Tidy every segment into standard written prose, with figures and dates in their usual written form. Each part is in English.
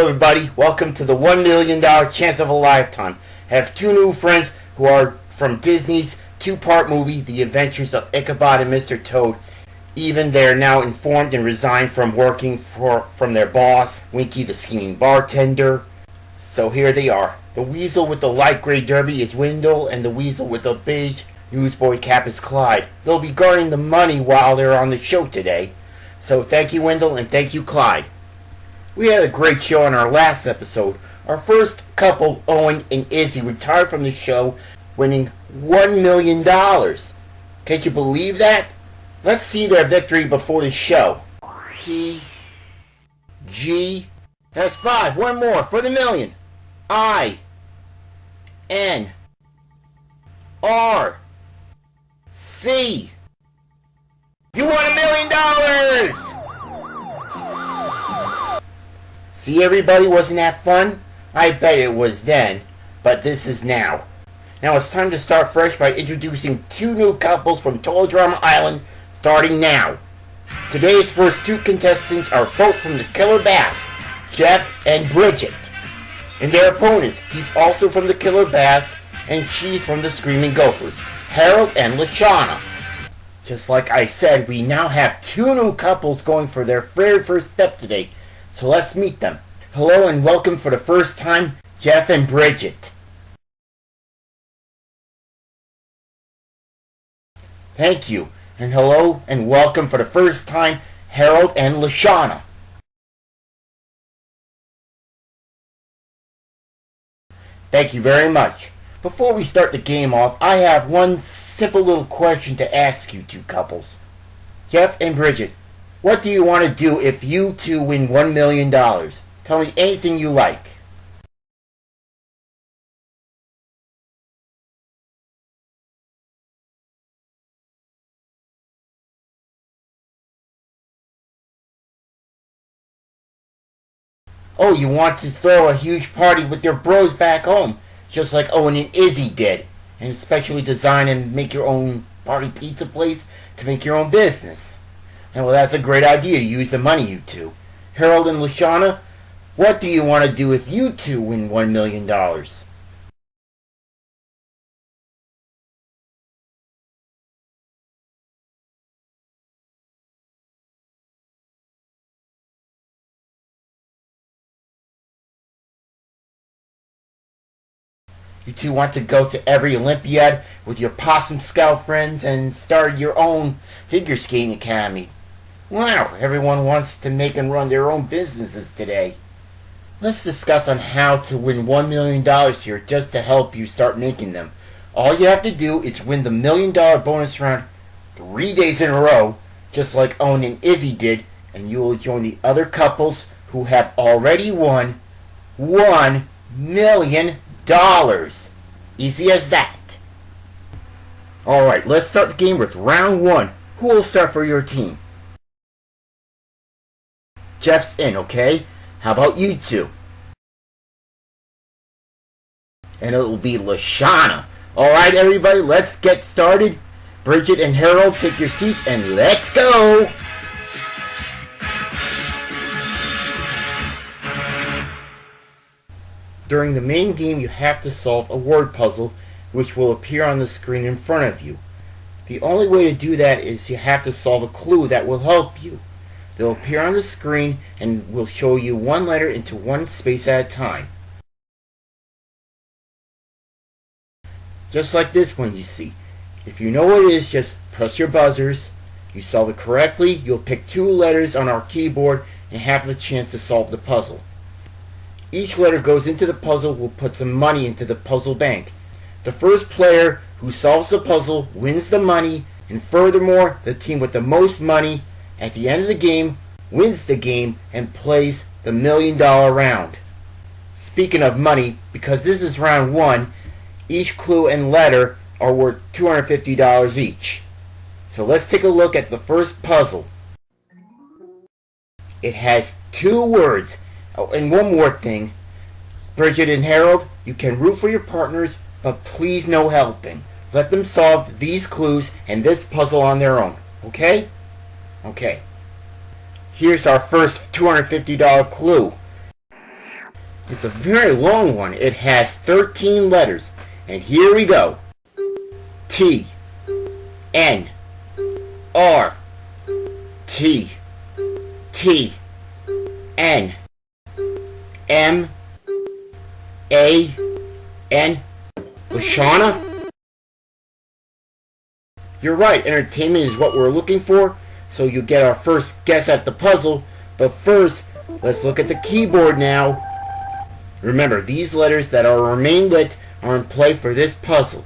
everybody, welcome to the $1 million chance of a lifetime. I have two new friends who are from Disney's two-part movie, The Adventures of Ichabod and Mr. Toad. Even they are now informed and resigned from working from their boss, Winky the scheming bartender. So here they are. The weasel with the light gray derby is Wendell, and the weasel with the beige newsboy cap is Clyde. They'll be guarding the money while they're on the show today. So thank you, Wendell, and thank you, Clyde. We had a great show in our last episode. Our first couple, Owen and Izzy, retired from the show, winning $1 million. Can't you believe that? Let's see their victory before the show. T, G, that's 5. One more for the million. I, N, R, C. You won $1 million! See, everybody, wasn't that fun? I bet it was then, but this is now. Now it's time to start fresh by introducing two new couples from Total Drama Island, starting now. Today's first two contestants are both from the Killer Bass, Geoff and Bridgette. And their opponents, he's also from the Killer Bass, and she's from the Screaming Gophers, Harold and LeShawna. Just like I said, we now have two new couples going for their very first step today. So let's meet them. Hello and welcome for the first time, Geoff and Bridgette. Thank you. And hello and welcome for the first time, Harold and LeShawna. Thank you very much. Before we start the game off, I have one simple little question to ask you two couples. Geoff and Bridgette, what do you want to do if you two win $1 million? Tell me anything you like. Oh, you want to throw a huge party with your bros back home, just like Owen and Izzy did, and especially design and make your own party pizza place to make your own business. And well, that's a great idea to use the money, you two. Harold and LeShawna, what do you want to do if you two win $1 million? You two want to go to every Olympiad with your Possum Scout friends and start your own figure skating academy. Wow, everyone wants to make and run their own businesses today. Let's discuss on how to win $1 million here just to help you start making them. All you have to do is win the $1 million bonus round 3 days in a row, just like Owen and Izzy did, and you will join the other couples who have already won $1 million. Easy as that. Alright, let's start the game with round 1. Who will start for your team? Geoff's in, okay? How about you two? And it'll be LeShawna. Alright, everybody, let's get started. Bridgette and Harold, take your seats and let's go! During the main game, you have to solve a word puzzle, which will appear on the screen in front of you. The only way to do that is you have to solve a clue that will help you. They'll appear on the screen and will show you one letter into one space at a time. Just like this one you see. If you know what it is, just press your buzzers. You solve it correctly, you'll pick 2 letters on our keyboard and have the chance to solve the puzzle. Each letter goes into the puzzle will put some money into the puzzle bank. The first player who solves the puzzle wins the money, and furthermore, the team with the most money at the end of the game wins the game and plays the $1 million round. Speaking of money, because this is round 1, each clue and letter are worth $250 each. So let's take a look at the first puzzle. It has 2 words. Oh, and one more thing. Bridgette and Harold, you can root for your partners, but please no helping. Let them solve these clues and this puzzle on their own. Okay? Okay. Here's our first $250 clue. It's a very long one. It has 13 letters. And here we go. T N R T T N M A N. LeShawna? You're right, entertainment is what we're looking for, so you get our first guess at the puzzle. But first, let's look at the keyboard now. Remember, these letters that are remain lit are in play for this puzzle.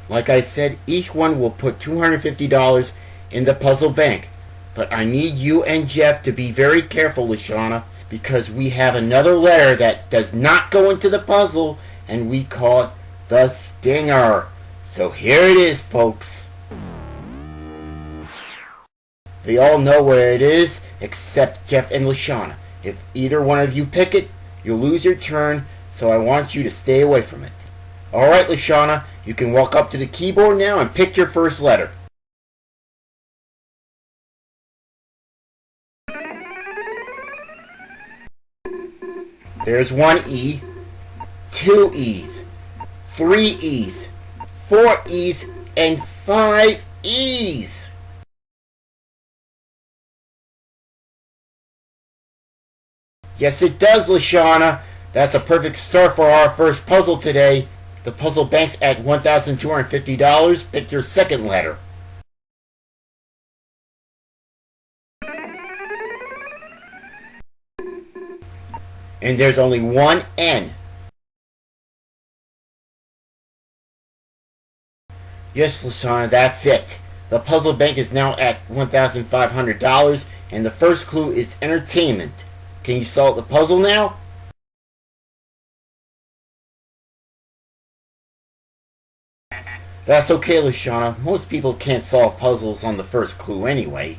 Like I said, each one will put $250 in the puzzle bank. But I need you and Geoff to be very careful, LeShawna, because we have another letter that does not go into the puzzle, and we call it the stinger. So here it is, folks. They all know where it is, except Geoff and LeShawna. If either one of you pick it, you'll lose your turn, so I want you to stay away from it. Alright, LeShawna, you can walk up to the keyboard now and pick your first letter. There's one E, two E's, three E's, four E's, and five E's. Yes, it does, LeShawna. That's a perfect start for our first puzzle today. The puzzle bank's at $1,250. Pick your second letter. And there's only one N. Yes, LeShawna, that's it. The puzzle bank is now at $1,500, and the first clue is entertainment. Can you solve the puzzle now? That's okay, LeShawna. Most people can't solve puzzles on the first clue anyway.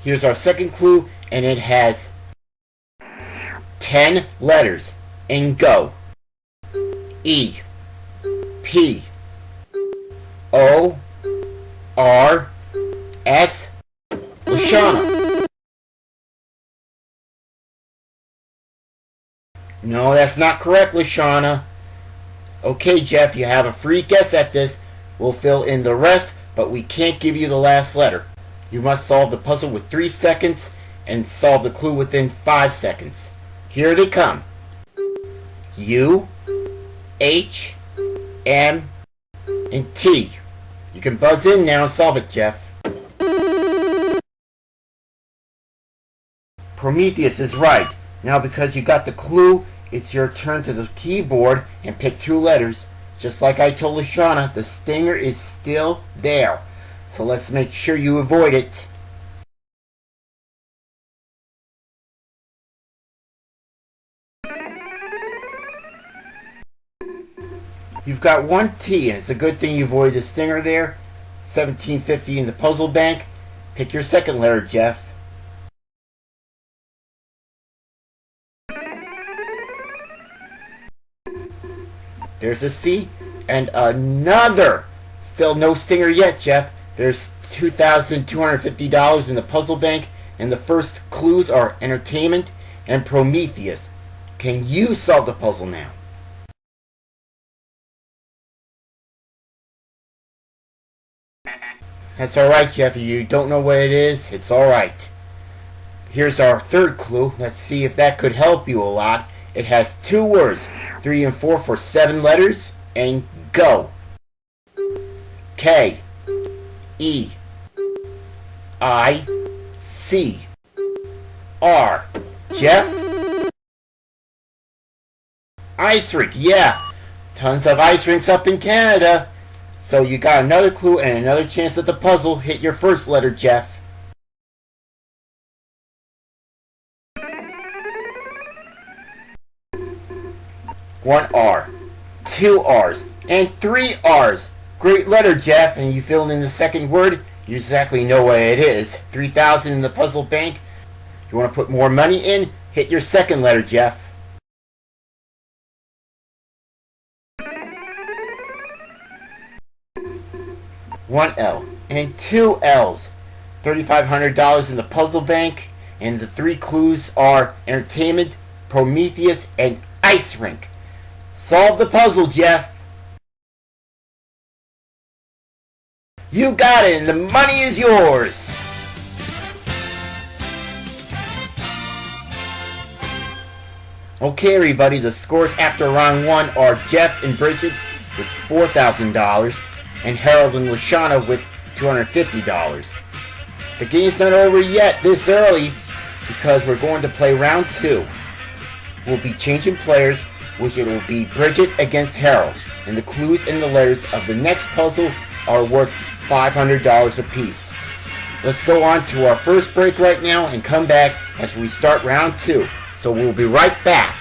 Here's our second clue, and it has 10 letters. And go. E P O R S. LeShawna. No, that's not correct, LeShawna. Okay, Geoff, you have a free guess at this. We'll fill in the rest, but we can't give you the last letter. You must solve the puzzle with 3 seconds and solve the clue within 5 seconds. Here they come. U, H, M, and T. You can buzz in now and solve it, Geoff. Prometheus is right. Now, because you got the clue, it's your turn to the keyboard and pick 2 letters. Just like I told LeShawna, the stinger is still there. So let's make sure you avoid it. You've got one T, and it's a good thing you avoided the stinger there. $1,750 in the puzzle bank. Pick your second letter, Geoff. There's a C and another. Still no stinger yet, Geoff. There's $2,250 in the puzzle bank, and the first clues are entertainment and Prometheus. Can you solve the puzzle now? That's alright, Geoff. If you don't know what it is, it's alright. Here's our third clue. Let's see if that could help you a lot. It has 2 words, 3 and 4 for 7 letters, and go. K, E, I, C, R. Geoff? Ice rink, yeah. Tons of ice rinks up in Canada. So you got another clue and another chance at the puzzle. Hit your first letter, Geoff. One R, 2 R's, and 3 R's. Great letter, Geoff, and you fill in the second word. You exactly know what it is. $3,000 in the puzzle bank. You want to put more money in? Hit your second letter, Geoff. One L and 2 L's. $3,500 in the puzzle bank, and the 3 clues are entertainment, Prometheus, and ice rink. Solve the puzzle, Geoff. You got it, and the money is yours. Okay, everybody, the scores after round 1 are Geoff and Bridgette with $4,000 and Harold and LeShawna with $250. The game's not over yet this early because we're going to play round 2. We'll be changing players, which it will be Bridgette against Harold, and the clues and the letters of the next puzzle are worth $500 apiece. Let's go on to our first break right now and come back as we start round 2. So we'll be right back.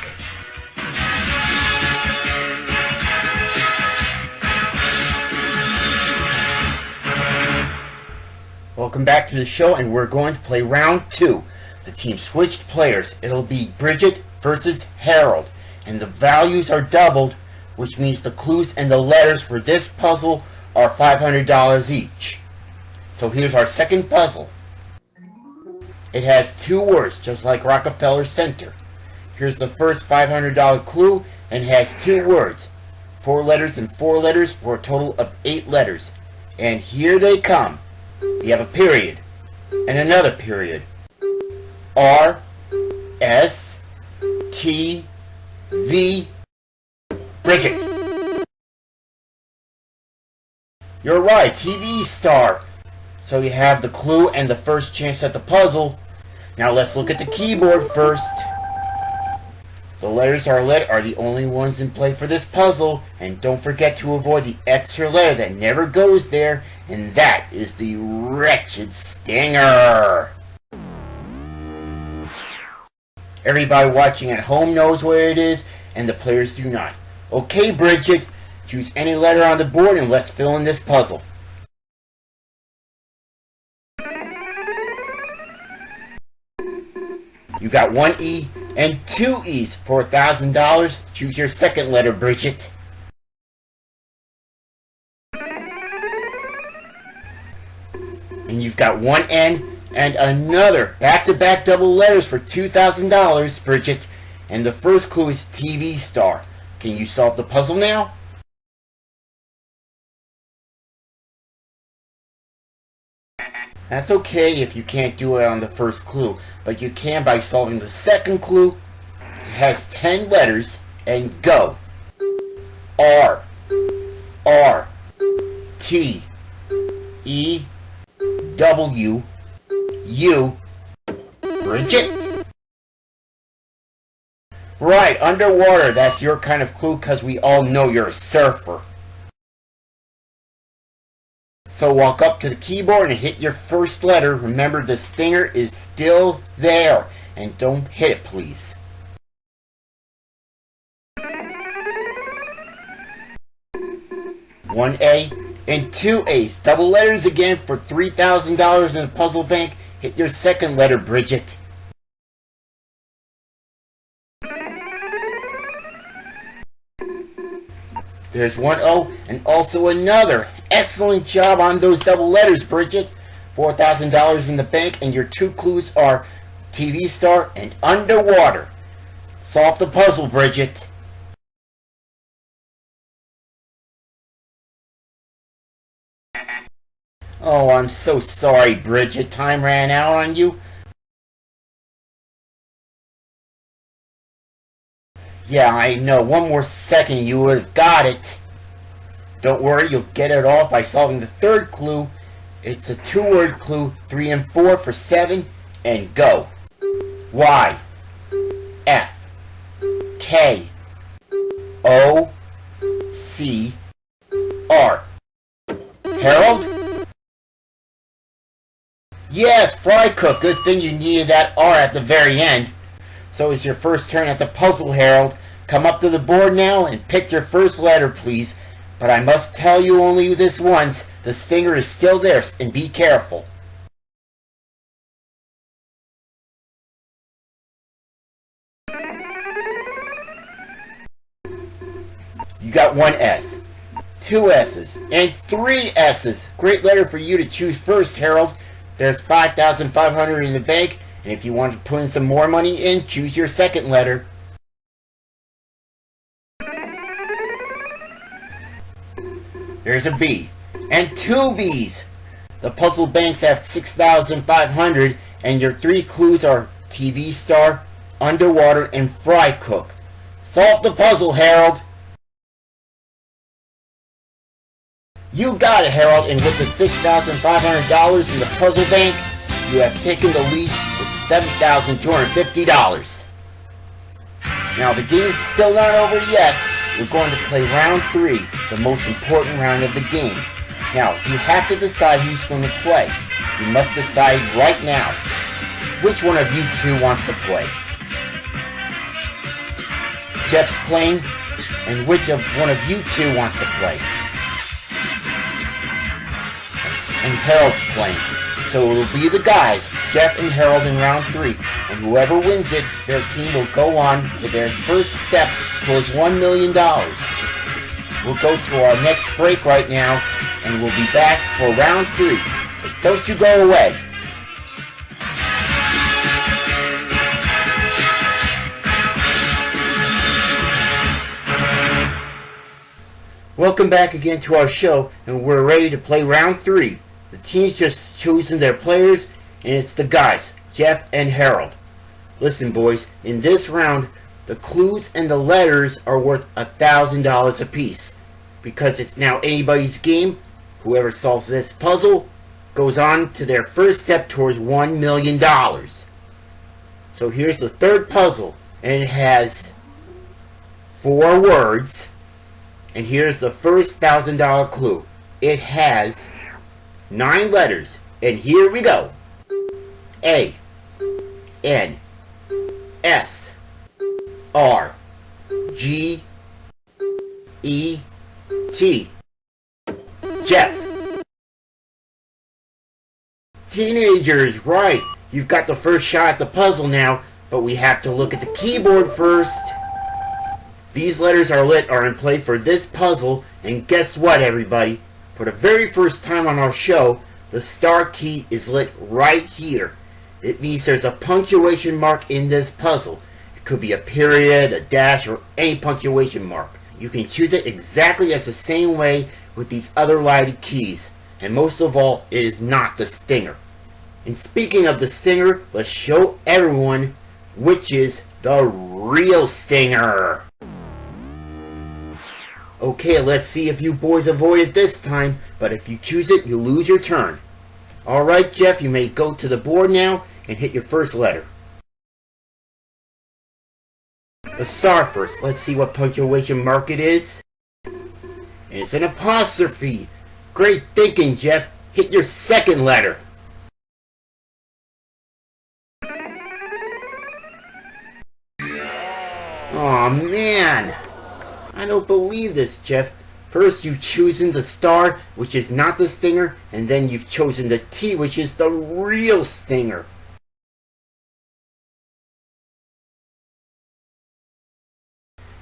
Welcome back to the show, and we're going to play round 2. The team switched players. It'll be Bridgette versus Harold, and the values are doubled, which means the clues and the letters for this puzzle are $500 each. So here's our second puzzle. It has 2 words, just like Rockefeller Center. Here's the first $500 clue, and has 2 words. 4 letters and 4 letters for a total of 8 letters. And here they come. You have a period, and another period. R, S, T, V, Bridgette. You're right, TV star. So you have the clue and the first chance at the puzzle. Now let's look at the keyboard first. The letters are the only ones in play for this puzzle, and don't forget to avoid the extra letter that never goes there, and that is the wretched stinger. Everybody watching at home knows where it is, and the players do not. Okay, Bridgette, choose any letter on the board and let's fill in this puzzle. You got 1 E and 2 E's for $1,000. Choose your second letter, Bridgette. And you've got 1 N and another back-to-back double letters for $2,000, Bridgette. And the first clue is TV star. Can you solve the puzzle now? That's okay if you can't do it on the first clue, but you can by solving the second clue. It has 10 letters, and go. R, R, T, E, W, U, Bridgette. Right, underwater, that's your kind of clue because we all know you're a surfer. So walk up to the keyboard and hit your first letter. Remember, the stinger is still there. And don't hit it, please. One A and 2 A's. Double letters again for $3,000 in the puzzle bank. Hit your second letter, Bridgette. There's 1 O and also another. Excellent job on those double letters, Bridgette. $4,000 in the bank, and your 2 clues are TV star and underwater. Solve the puzzle, Bridgette. Oh, I'm so sorry, Bridgette. Time ran out on you. Yeah, I know. 1 more second, you would have got it. Don't worry, you'll get it off by solving the third clue. It's a 2-word clue, 3 and 4 for 7, and go. Y, F, K, O, C, R. Harold? Yes, fry cook. Good thing you needed that R at the very end. So it's your first turn at the puzzle, Harold. Come up to the board now and pick your first letter, please. But I must tell you only this once. The stinger is still there, and be careful. You got 1 S, 2 S's, and 3 S's. Great letter for you to choose first, Harold. There's $5,500 in the bank, and if you want to put in some more money in, choose your second letter. There's a B. And two B's. The puzzle banks have 6,500, and your three clues are TV star, underwater, and fry cook. Solve the puzzle, Harold. You got it, Harold, and with the $6,500 in the puzzle bank, you have taken the lead with $7,250. Now, the game's still not over yet. We're going to play round 3, the most important round of the game. Now, you have to decide who's going to play. You must decide right now which one of you two wants to play. Geoff's playing, and which of one of you two wants to play? And Harold's playing. So it'll be the guys, Geoff and Harold in round 3. And whoever wins it, their team will go on to their first step towards $1 million. We'll go to our next break right now, and we'll be back for round 3. So don't you go away. Welcome back again to our show, and we're ready to play round 3. The team's just chosen their players, and it's the guys, Geoff and Harold. Listen, boys, in this round, the clues and the letters are worth $1,000 apiece. Because it's now anybody's game, whoever solves this puzzle goes on to their first step towards $1 million. So here's the third puzzle, and it has 4 words. And here's the first $1,000 clue. It has 9 letters, and here we go. A, N, S, R, G, E, T. Geoff. Teenagers, right. You've got the first shot at the puzzle now, but we have to look at the keyboard first. These letters are in play for this puzzle, and guess what, everybody? For the very first time on our show, the star key is lit right here. It means there's a punctuation mark in this puzzle. It could be a period, a dash, or any punctuation mark. You can choose it exactly as the same way with these other lighted keys. And most of all, it is not the stinger. And speaking of the stinger, let's show everyone which is the real stinger. Okay, let's see if you boys avoid it this time, but if you choose it, you lose your turn. Alright, Geoff, you may go to the board now and hit your first letter. Let's start first. Let's see what punctuation mark it is. And it's an apostrophe. Great thinking, Geoff. Hit your second letter. Aw, man. I don't believe this, Geoff. First you've chosen the star, which is not the stinger, and then you've chosen the T, which is the real stinger.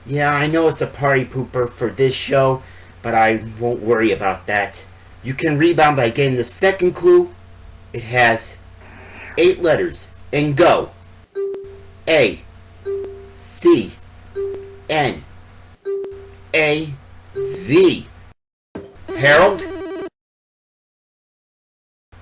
Yeah, I know it's a party pooper for this show, but I won't worry about that. You can rebound by getting the second clue. It has 8 letters, and go. A, C, N, A, V. Harold?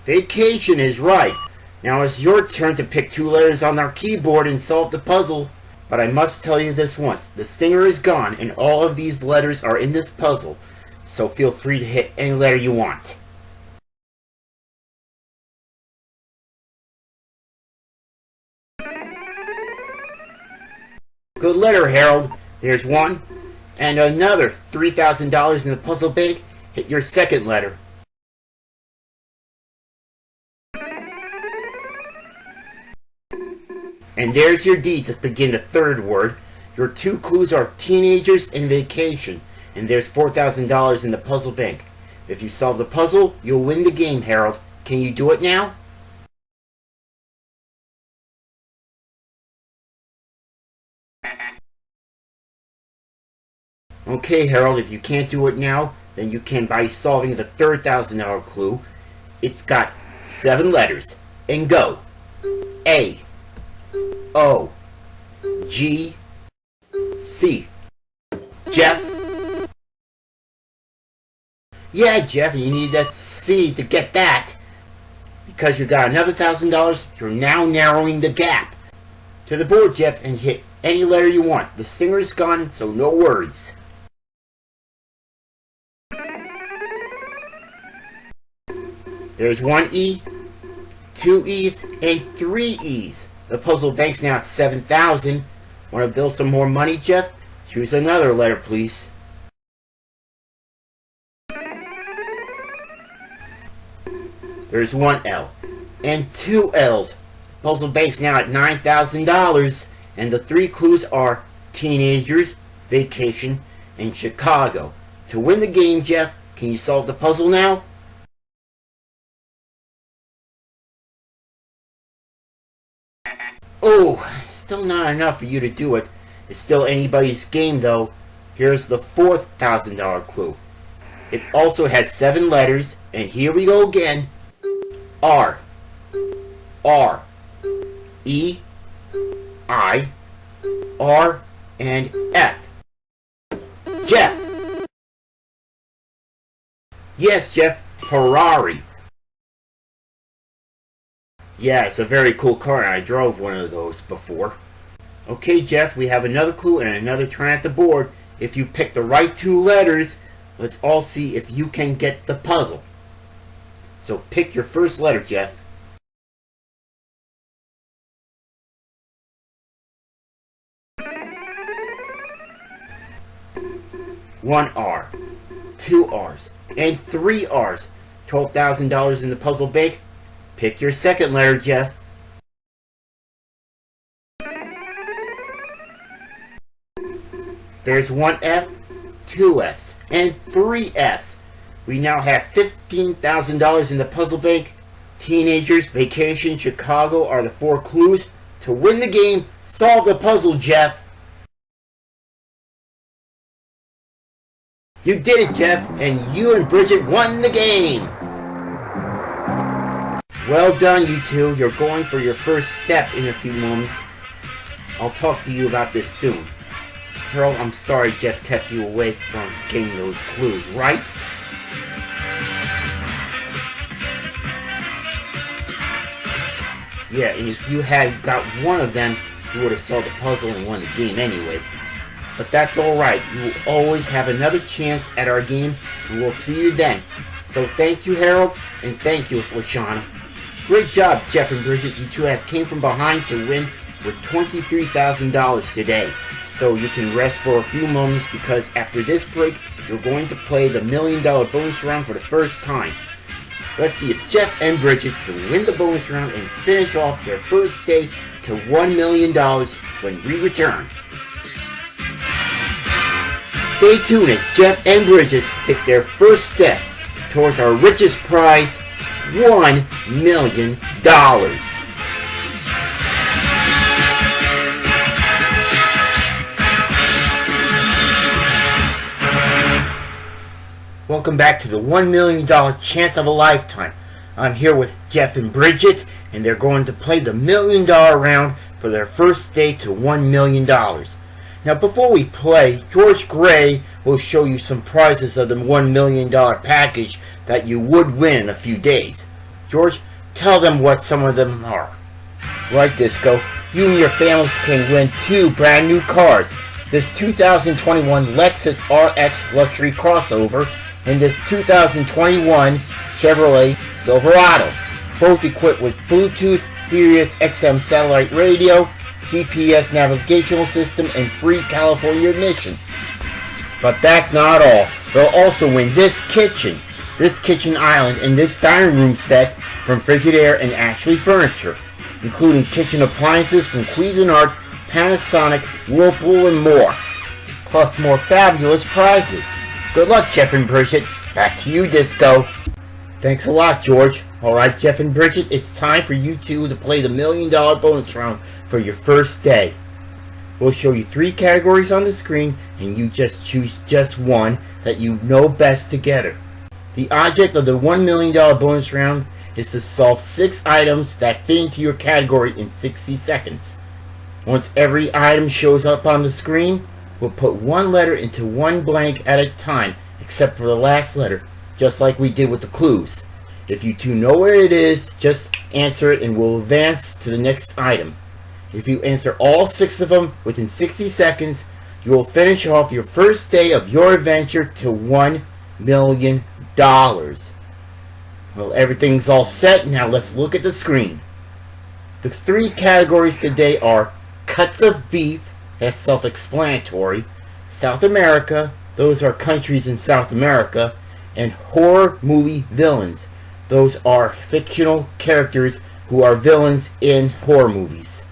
Vacation is right. Now it's your turn to pick 2 letters on our keyboard and solve the puzzle. But I must tell you this once. The stinger is gone and all of these letters are in this puzzle. So feel free to hit any letter you want. Good letter, Harold. There's one. And another $3,000 in the puzzle bank. Hit your second letter. And there's your D to begin the third word. Your 2 clues are teenagers and vacation. And there's $4,000 in the puzzle bank. If you solve the puzzle, you'll win the game, Harold. Can you do it now? Okay, Harold, if you can't do it now, then you can by solving the third $1,000 clue. It's got 7 letters. And go. A, O, G, C. Geoff? Yeah, Jeff, you need that C to get that. Because you got another $1,000, you're now narrowing the gap. To the board, Jeff, and hit any letter you want. The stinger is gone, so no worries. There's one E, two E's, and three E's. The puzzle bank's now at 7,000. Want to build some more money, Jeff? Choose another letter, please. There's one L and two L's. Puzzle bank's now at $9,000, and the three clues are teenagers, vacation, and Chicago. To win the game, Jeff, can you solve the puzzle now? Oh, still not enough for you to do it. It's still anybody's game, though. Here's the $4,000 clue. It also has 7 letters, and here we go again. R, R, E, I, R, and F. Jeff. Yes, Jeff, Ferrari. Yeah, it's a very cool car, and I drove one of those before. Okay, Jeff, we have another clue and another turn at the board. If you pick the right 2 letters, let's all see if you can get the puzzle. So pick your first letter, Jeff. One R, 2 R's, and 3 R's. $12,000 in the puzzle bank. Pick your second letter, Jeff. There's one F, 2 F's, and 3 F's. We now have $15,000 in the puzzle bank. Teenagers, vacation, Chicago are the 4 clues. To win the game, solve the puzzle, Jeff. You did it, Jeff, and you and Bridget won the game. Well done, you two. You're going for your first step in a few moments. I'll talk to you about this soon. Harold, I'm sorry Jeff kept you away from getting those clues, right? Yeah, and if you had got one of them, you would have solved the puzzle and won the game anyway. But that's alright. You will always have another chance at our game, and we'll see you then. So thank you, Harold, and thank you, LeShawna. Great job, Geoff and Bridgette. You two have came from behind to win with $23,000 today. So you can rest for a few moments, because after this break, you're going to play the $1 million bonus round for the first time. Let's see if Geoff and Bridgette can win the bonus round and finish off their first day to $1 million when we return. Stay tuned as Geoff and Bridgette take their first step towards our richest prize, $1 million. Welcome back to the $1 million chance of a lifetime. I'm here with Geoff and Bridgette, and they're going to play the $1 million round for their first day to $1 million. Now, before we play, George Gray will show you some prizes of the $1 million package that you would win in a few days. George, tell them what some of them are. Right, Disco. You and your families can win 2 brand new cars. This 2021 Lexus RX Luxury Crossover and this 2021 Chevrolet Silverado, both equipped with Bluetooth, Sirius XM satellite radio, GPS navigational system, and free California admission. But that's not all. They'll also win this kitchen island, and this dining room set from Frigidaire and Ashley Furniture, including kitchen appliances from Cuisinart, Panasonic, Whirlpool, and more, plus more fabulous prizes. Good luck, Geoff and Bridgette. Back to you, Disco. Thanks a lot, George. Alright, Geoff and Bridgette, it's time for you two to play the $1 million bonus round for your first day. We'll show you 3 categories on the screen, and you just choose just one that you know best together. The object of the $1 million bonus round is to solve 6 items that fit into your category in 60 seconds. Once every item shows up on the screen, we'll put one letter into one blank at a time, except for the last letter. just like we did with the clues. If you two know where it is, just answer it and we'll advance to the next item. If you answer all 6 of them within 60 seconds, you will finish off your first day of your adventure to $1 million. Well, everything's all set. Now let's look at the screen. The 3 categories today are cuts of beef, that's self-explanatory, South America, those are countries in South America, and horror movie villains. Those are fictional characters who are villains in horror movies.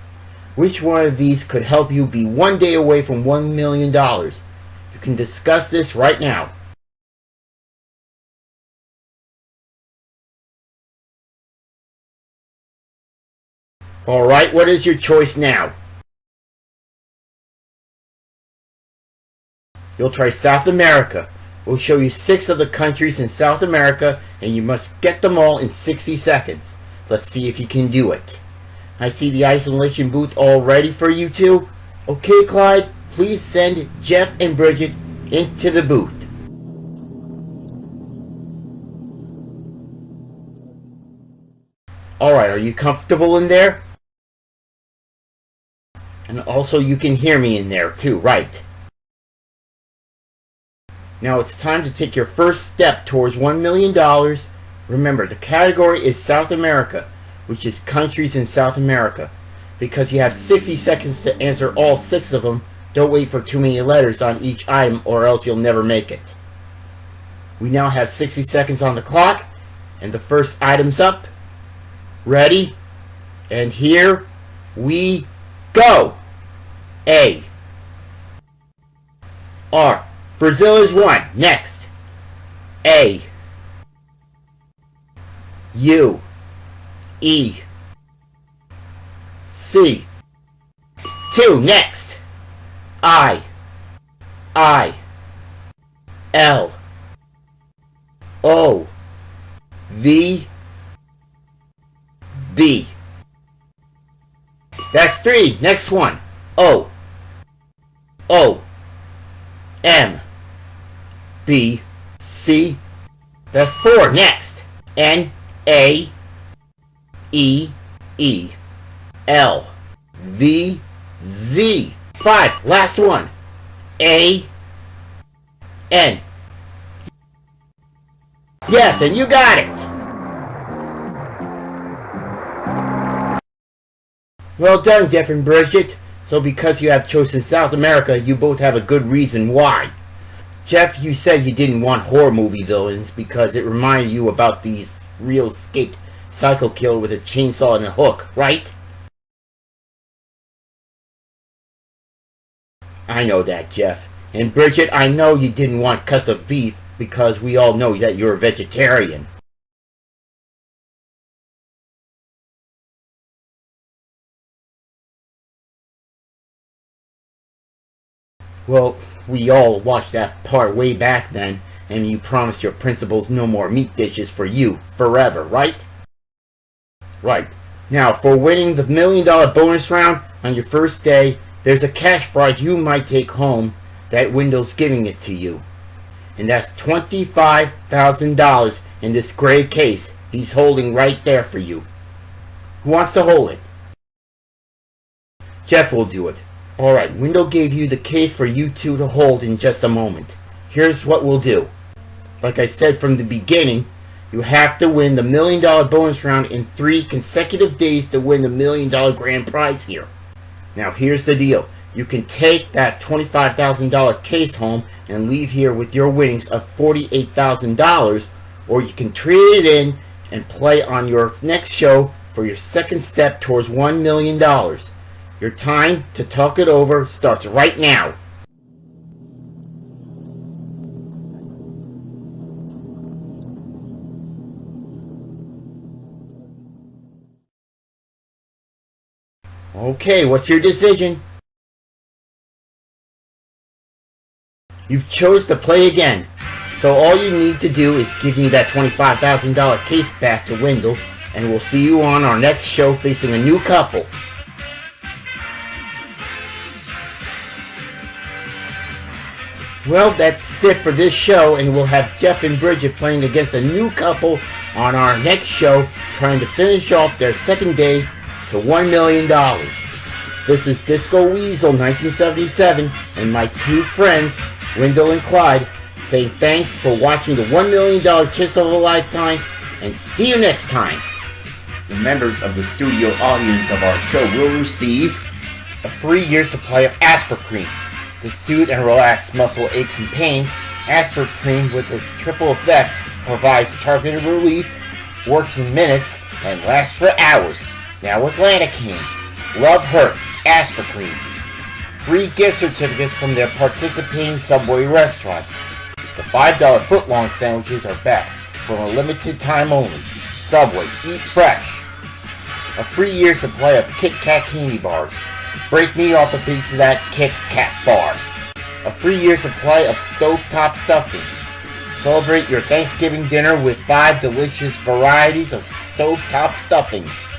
Which one of these could help you be one day away from $1 million? You can discuss this right now. Alright, what is your choice now? You'll try South America. We'll show you 6 of the countries in South America, and you must get them all in 60 seconds. Let's see if you can do it. I see the isolation booth all ready for you two. Okay, Clyde, please send Geoff and Bridgette into the booth. Alright, are you comfortable in there? And also you can hear me in there too, right? Now it's time to take your first step towards $1 million. Remember, the category is South America, which is countries in South America. Because you have 60 seconds to answer all 6 of them, don't wait for too many letters on each item or else you'll never make it. We now have 60 seconds on the clock, and the first item's up. Ready? And here we go. A. R. Brazil is 1. Next. A. U. E. C. 2. Next. I. L. O. V. B. That's 3. Next one. O. M. B. C. That's 4. Next. N. A. E. L. V. Z. 5. Last one. A. N. Yes, and you got it. Well done, Geoff and Bridgette. So because you have chosen South America, you both have a good reason why. Geoff, you said you didn't want horror movie villains because it reminded you about these real escaped psycho killer with a chainsaw and a hook, right? I know that, Geoff. And Bridgette, I know you didn't want cuts of beef because we all know that you're a vegetarian. Well, we all watched that part way back then, and you promised your principals no more meat dishes for you, forever, right? Right. Now, for winning the $1 million bonus round on your first day, there's a cash prize you might take home that Wendell's giving it to you. And that's $25,000 in this gray case he's holding right there for you. Who wants to hold it? Geoff will do it. Alright, Wendell gave you the case for you two to hold in just a moment. Here's what we'll do. Like I said from the beginning, you have to win the $1 million bonus round in 3 consecutive days to win the $1 million grand prize here. Now here's the deal. You can take that $25,000 case home and leave here with your winnings of $48,000, or you can trade it in and play on your next show for your second step towards $1 million. Your time to talk it over starts right now. Okay, what's your decision? You've chose to play again. So all you need to do is give me that $25,000 case back to Wendell, and we'll see you on our next show facing a new couple. Well, that's it for this show, and we'll have Geoff and Bridgette playing against a new couple on our next show, trying to finish off their second day to $1 million. This is Disco Weasel 1977, and my two friends, Wendell and Clyde, saying thanks for watching the $1 million Kiss of a Lifetime, and see you next time. The members of the studio audience of our show will receive a 3-year supply of Aspercreme to soothe and relax muscle aches and pains. Aspercreme, with its triple effect, provides targeted relief, works in minutes, and lasts for hours. Now with Lanacane, Love Hurts, Aspercreme. Free gift certificates from their participating Subway restaurants. The $5 footlong sandwiches are back for a limited time only. Subway, eat fresh. A 3-year supply of Kit Kat candy bars. Break me off a piece of that Kit Kat bar. A 3-year supply of stovetop stuffing. Celebrate your Thanksgiving dinner with 5 delicious varieties of stovetop stuffings.